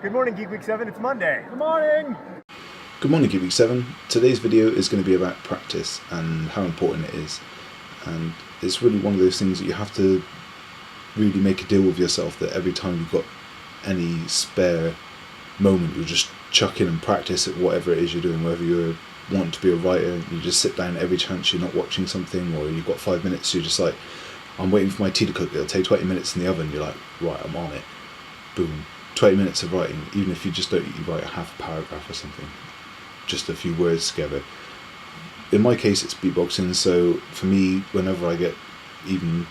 Good morning, Geek Week 7. It's Monday. Good morning. Good morning, Geek Week 7. Today's video is going to be about practice and how important it is. And it's really one of those things that you have to really make a deal with yourself that every time you've got any spare moment, you'll just chuck in and practice at whatever it is you're doing. Whether you're wanting to be a writer, you just sit down every chance you're not watching something, or you've got 5 minutes, you're just like, I'm waiting for my tea to cook, it'll take 20 minutes in the oven, you're like, right, I'm on it. Boom. 20 minutes of writing, even if you just don't write a half a paragraph or something, just a few words together. In my case, it's beatboxing, so for me, whenever I get even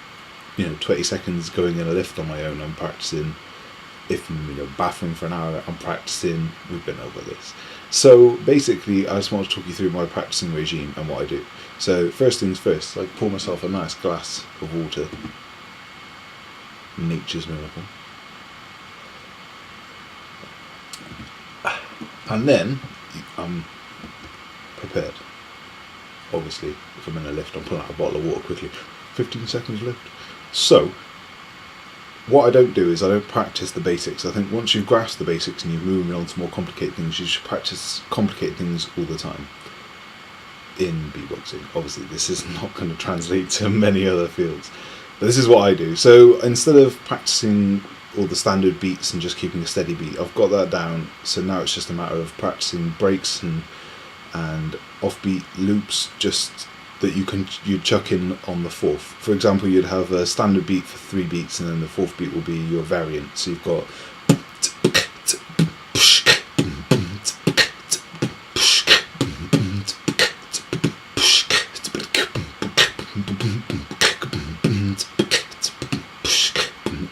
20 seconds going in a lift on my own, I'm practicing. If I'm bathroom for an hour, I'm practicing. We've been over this. So basically, I just want to talk you through my practicing regime and what I do. So first things first, I pour myself a nice glass of water. Nature's miracle. And then I'm prepared. Obviously, if I'm in a lift, I'm pulling out a bottle of water quickly. 15 seconds left. So, what I don't do is I don't practice the basics. I think once you've grasped the basics and you're moving on to more complicated things, you should practice complicated things all the time in beatboxing. Obviously, this is not going to translate to many other fields, but this is what I do. So instead of practicing all the standard beats and just keeping a steady beat, I've got that down. So now it's just a matter of practicing breaks and offbeat loops, just that you'd chuck in on the fourth. For example, you'd have a standard beat for 3 beats, and then the fourth beat will be your variant. So you've got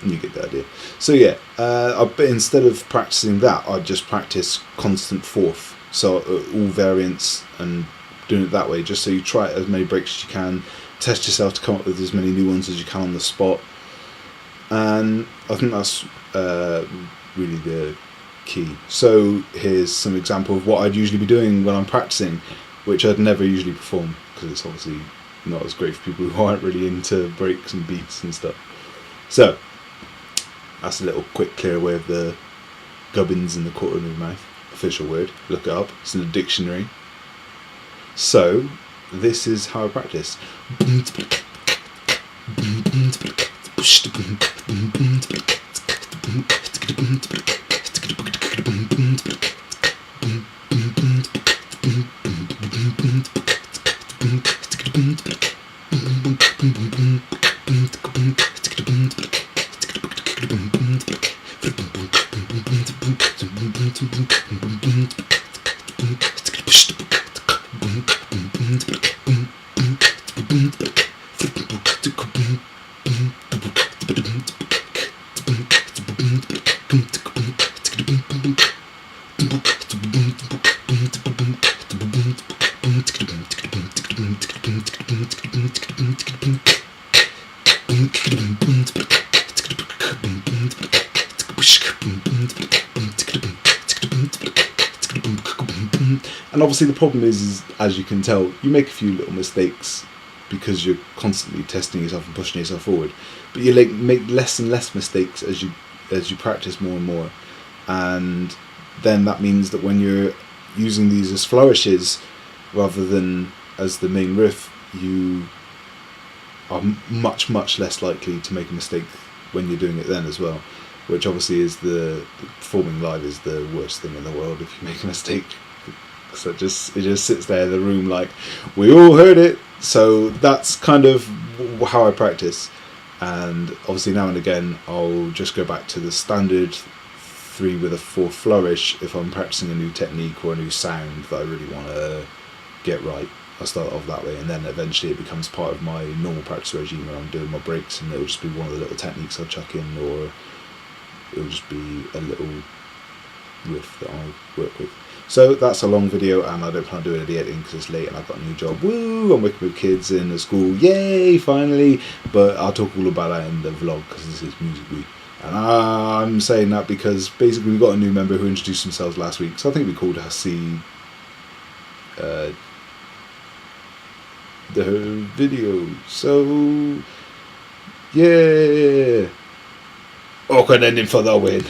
you get the idea. So yeah, instead of practicing that, I'd just practice constant fourth. So all variants and doing it that way, just so you try as many breaks as you can, test yourself to come up with as many new ones as you can on the spot. And I think that's really the key. So here's some example of what I'd usually be doing when I'm practicing, which I'd never usually perform, because it's obviously not as great for people who aren't really into breaks and beats and stuff. So that's a little quick clear way of the gubbins in the corner of your mouth. Official word, look it up, it's in the dictionary. So this is how I practice. And obviously the problem is, as you can tell, you make a few little mistakes because you're constantly testing yourself and pushing yourself forward. But you make less and less mistakes as you practice more and more. And then that means that when you're using these as flourishes rather than as the main riff, you are much, much less likely to make a mistake when you're doing it then as well. Which obviously is the performing live is the worst thing in the world if you make a mistake. So it just sits there in the room like, we all heard it. So that's kind of how I practice. And obviously now and again I'll just go back to the standard 3 with a 4 flourish if I'm practicing a new technique or a new sound that I really want to get right. I'll start off that way, and then eventually it becomes part of my normal practice regime where I'm doing my breaks, and it'll just be one of the little techniques I'll chuck in, or it'll just be a little riff that I work with. So that's a long video, and I don't plan on doing any editing because it's late and I've got a new job. Woo! I'm working with kids in the school. Yay! Finally! But I'll talk all about that in the vlog because this is Music Week. And I'm saying that because basically we got a new member who introduced themselves last week. So I think we called Hassi the video. So yeah, awkward ending for the win.